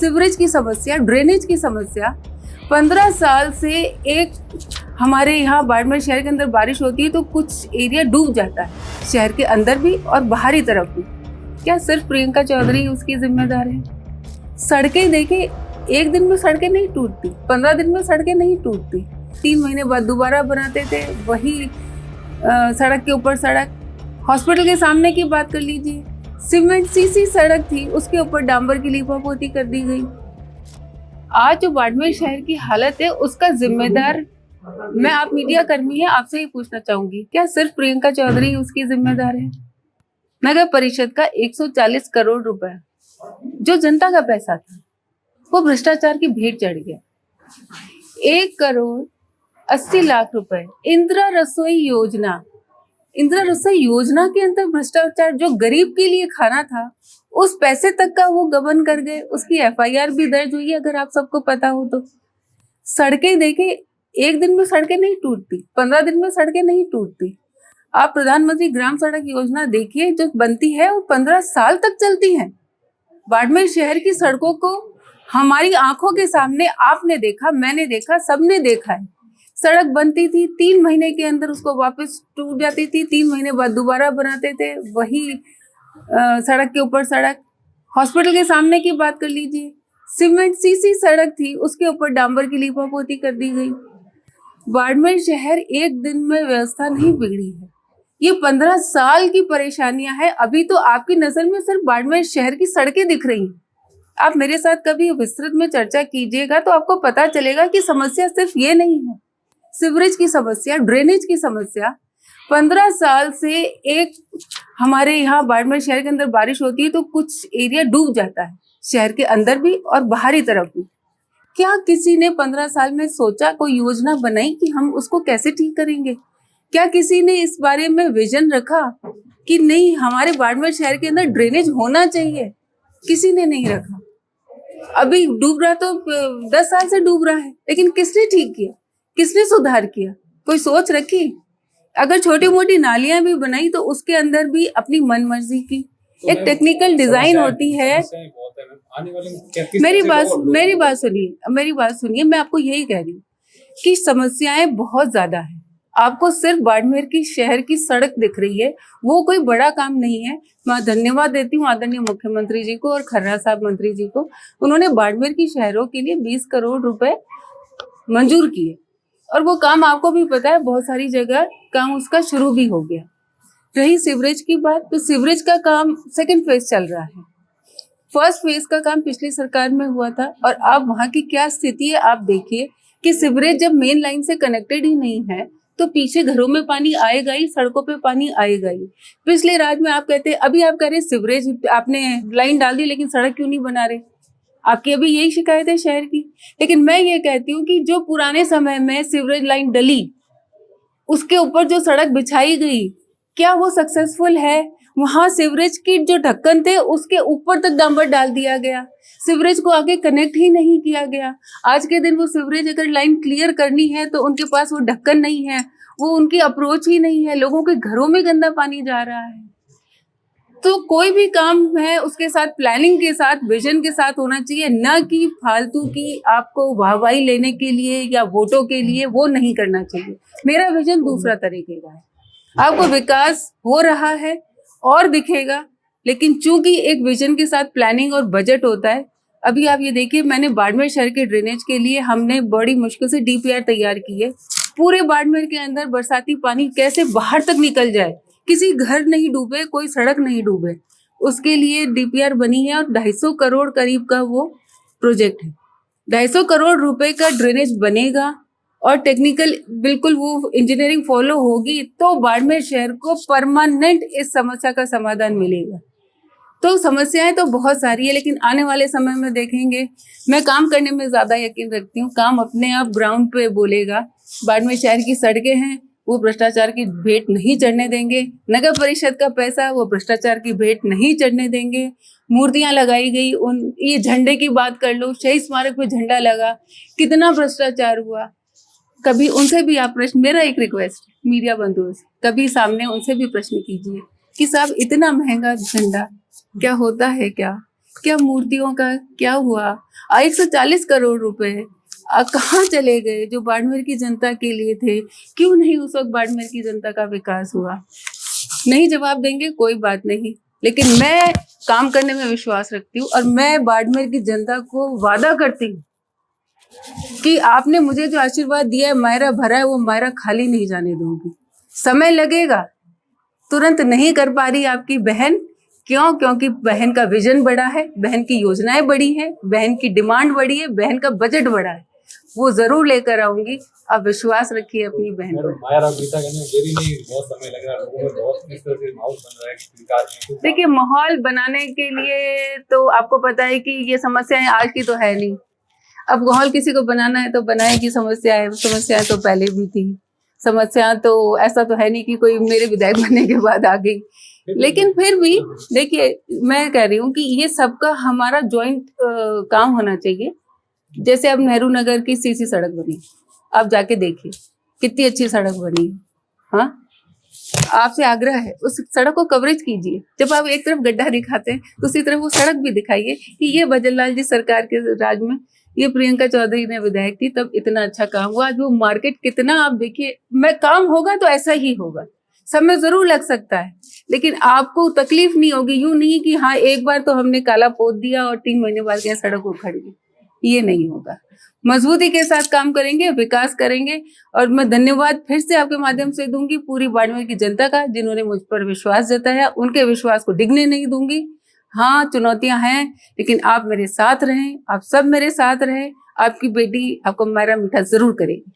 Sewerage की समस्या, drainage की समस्या 15 साल से एक हमारे यहाँ बाड़मेर शहर के अंदर बारिश होती है तो कुछ एरिया डूब जाता है, शहर के अंदर भी और बाहरी तरफ भी। क्या सिर्फ प्रियंका चौधरी उसकी जिम्मेदार है? सड़कें देखें, एक दिन में सड़कें नहीं टूटती, 15 दिन में सड़कें नहीं टूटती, 3 महीने बाद दोबारा बनाते थे वही सड़क के ऊपर सड़क। हॉस्पिटल के सामने की बात कर लीजिए, सीमेंट सी सड़क थी, उसके ऊपर डांबर की लीपापोती कर दी गई। आज जो बाड़मेर शहर की हालत है उसका जिम्मेदार मैं, आप मीडिया कर्मी हैं, आपसे ही पूछना चाहूंगी, क्या सिर्फ प्रियंका चौधरी उसकी जिम्मेदार है? नगर परिषद का 140 करोड़ रुपए जो जनता का पैसा था वो भ्रष्टाचार की भेंट चढ़ गया। 1 करोड़ 80 लाख रुपए इंदिरा रसोई योजना के अंदर भ्रष्टाचार, जो गरीब के लिए खाना था उस पैसे तक का वो गबन कर गए। उसकी FIR भी दर्ज हुई है, अगर आप सबको पता हो तो। सड़कें देखें, एक दिन में सड़कें नहीं टूटती, 15 दिन में सड़कें नहीं टूटती। आप प्रधानमंत्री ग्राम सड़क योजना देखिए जो बनती है और 15 साल तक चलती है। बाड़मेर शहर की सड़कों को हमारी आंखों के सामने आपने देखा, मैंने देखा, सबने देखा है। सड़क बनती थी, 3 महीने के अंदर उसको वापस टूट जाती थी, 3 महीने बाद दोबारा बनाते थे वही सड़क के ऊपर सड़क। हॉस्पिटल के सामने की बात कर लीजिए, सीमेंट सी सड़क थी, उसके ऊपर डांबर की लीपापोती कर दी गई। बाड़मेर शहर एक दिन में व्यवस्था नहीं बिगड़ी है, ये 15 साल की परेशानियां हैं। अभी तो आपकी नजर में सिर्फ बाड़मेर शहर की सड़कें दिख रही हैं। आप मेरे साथ कभी विस्तृत में चर्चा कीजिएगा तो आपको पता चलेगा कि समस्या सिर्फ ये नहीं है। सीवरेज की समस्या, ड्रेनेज की समस्या 15 साल से एक हमारे यहाँ बाड़मेर शहर के अंदर बारिश होती है तो कुछ एरिया डूब जाता है, शहर के अंदर भी और बाहरी तरफ भी। क्या किसी ने 15 साल में सोचा, कोई योजना बनाई कि हम उसको कैसे ठीक करेंगे? क्या किसी ने इस बारे में विजन रखा कि नहीं हमारे बाड़मेर शहर के अंदर ड्रेनेज होना चाहिए? किसी ने नहीं रखा। अभी डूब रहा तो 10 साल से डूब रहा है, लेकिन किसने ठीक किया, किसने सुधार किया? कोई सोच रखी? अगर छोटी मोटी नालियां भी बनाई तो उसके अंदर भी अपनी मनमर्जी की एक टेक्निकल डिजाइन होती है। मेरी बात सुनिए, मैं आपको यही कह रही हूँ कि समस्याएं बहुत ज्यादा है। आपको सिर्फ बाड़मेर की शहर की सड़क दिख रही है, वो कोई बड़ा काम नहीं है। मैं धन्यवाद देती हूँ आदरणीय मुख्यमंत्री जी को और खर्रा साहब मंत्री जी को, उन्होंने बाड़मेर की शहरों के लिए 20 करोड़ रुपए मंजूर किए और वो काम आपको भी पता है बहुत सारी जगह काम उसका शुरू भी हो गया। रही सीवरेज की बात, तो सीवरेज का काम 2nd फेज चल रहा है। 1st फेज का काम पिछली सरकार में हुआ था और अब वहाँ की क्या स्थिति है आप देखिए कि सीवरेज जब मेन लाइन से कनेक्टेड ही नहीं है तो पीछे घरों में पानी आएगा ही, सड़कों पे पानी आएगा ही। पिछले राज्य में आप कहते, अभी आप कह रहे सीवरेज आपने लाइन डाल दी लेकिन सड़क क्यों नहीं बना रहे? आपकी अभी यही शिकायत है शहर की। लेकिन मैं ये कहती हूँ कि जो पुराने समय में सीवरेज लाइन डली, उसके ऊपर जो सड़क बिछाई गई, क्या वो सक्सेसफुल है? वहां सीवरेज की जो ढक्कन थे उसके ऊपर तक डांबर डाल दिया गया, सीवरेज को आगे कनेक्ट ही नहीं किया गया। आज के दिन वो सीवरेज अगर लाइन क्लियर करनी है तो उनके पास वो ढक्कन नहीं है, वो उनकी अप्रोच ही नहीं है, लोगों के घरों में गंदा पानी जा रहा है। तो कोई भी काम है उसके साथ प्लानिंग के साथ, विजन के साथ होना चाहिए, न कि फालतू की आपको वाहवाही लेने के लिए या वोटों के लिए, वो नहीं करना चाहिए। मेरा विजन दूसरा तरीके का है। आपको विकास हो रहा है और दिखेगा, लेकिन चूंकि एक विजन के साथ प्लानिंग और बजट होता है। अभी आप ये देखिए, मैंने बाड़मेर शहर के ड्रेनेज के लिए हमने बड़ी मुश्किल से DPR तैयार की है। पूरे बाड़मेर के अंदर बरसाती पानी कैसे बाहर तक निकल जाए, किसी घर नहीं डूबे, कोई सड़क नहीं डूबे, उसके लिए DPR बनी है और 250 करोड़ करीब का वो प्रोजेक्ट है। 250 करोड़ रुपए का ड्रेनेज बनेगा और टेक्निकल बिल्कुल वो इंजीनियरिंग फॉलो होगी तो बाड़मेर शहर को परमानेंट इस समस्या का समाधान मिलेगा। तो समस्याएं तो बहुत सारी है, लेकिन आने वाले समय में देखेंगे। मैं काम करने में ज्यादा यकीन रखती हूँ, काम अपने आप ग्राउंड पे बोलेगा। बाड़मेर शहर की सड़कें हैं, वो भ्रष्टाचार की भेंट नहीं चढ़ने देंगे। नगर परिषद का पैसा वो भ्रष्टाचार की भेंट नहीं चढ़ने देंगे। मूर्तियां लगाई गई, उन ये झंडे की बात कर लो, शहीद स्मारक पे झंडा लगा, कितना भ्रष्टाचार हुआ। कभी उनसे भी आप प्रश्न, मेरा एक रिक्वेस्ट मीडिया बंधुओं से, कभी सामने उनसे भी प्रश्न कीजिए कि साहब इतना महंगा झंडा क्या होता है क्या? क्या मूर्तियों का क्या हुआ? 140 करोड़ रुपए कहाँ चले गए जो बाड़मेर की जनता के लिए थे? क्यों नहीं उस वक्त बाड़मेर की जनता का विकास हुआ? नहीं जवाब देंगे कोई बात नहीं, लेकिन मैं काम करने में विश्वास रखती हूँ और मैं बाड़मेर की जनता को वादा करती हूँ कि आपने मुझे जो आशीर्वाद दिया है, मायरा भरा है, वो मायरा खाली नहीं जाने दूंगी। समय लगेगा, तुरंत नहीं कर पा रही आपकी बहन। क्यों? क्योंकि बहन का विजन बड़ा है, बहन की योजनाएं बड़ी हैं, बहन की डिमांड बड़ी है, बहन का बजट बड़ा है। वो जरूर लेकर आऊंगी, आप विश्वास रखिए अपनी बहन पर। देखिए, माहौल बनाने के लिए तो आपको पता है कि ये समस्याएं आज की तो है नहीं। अब माहौल किसी को बनाना है तो बनाएगी। समस्याएं तो पहले भी थी। समस्या तो ऐसा तो है नहीं कि कोई मेरे विधायक बनने के बाद आ गई, लेकिन फिर भी देखिए, मैं कह रही हूँ कि ये सबका हमारा जॉइंट काम होना चाहिए। जैसे अब नेहरू नगर की सीसी सड़क बनी, आप जाके देखिए कितनी अच्छी सड़क बनी है। हाँ, आपसे आग्रह है उस सड़क को कवरेज कीजिए। जब आप एक तरफ गड्ढा दिखाते हैं, दूसरी तरफ वो सड़क भी दिखाइए कि ये भजनलाल जी सरकार के राज में, ये प्रियंका चौधरी ने विधायक थी तब इतना अच्छा काम हुआ। आज वो मार्केट कितना, आप देखिए, मैं काम होगा तो ऐसा ही होगा। समय जरूर लग सकता है, लेकिन आपको तकलीफ नहीं होगी। यूं नहीं कि हाँ एक बार तो हमने काला पोत दिया और 3 महीने बाद क्या सड़क उखड़ गई, ये नहीं होगा। मजबूती के साथ काम करेंगे, विकास करेंगे। और मैं धन्यवाद फिर से आपके माध्यम से दूंगी पूरी बाड़मेर की जनता का, जिन्होंने मुझ पर विश्वास जताया। उनके विश्वास को डिगने नहीं दूंगी। हाँ, चुनौतियां हैं, लेकिन आप मेरे साथ रहें, आप सब मेरे साथ रहें। आपकी बेटी आपको मायरा मीठा जरूर करेगी।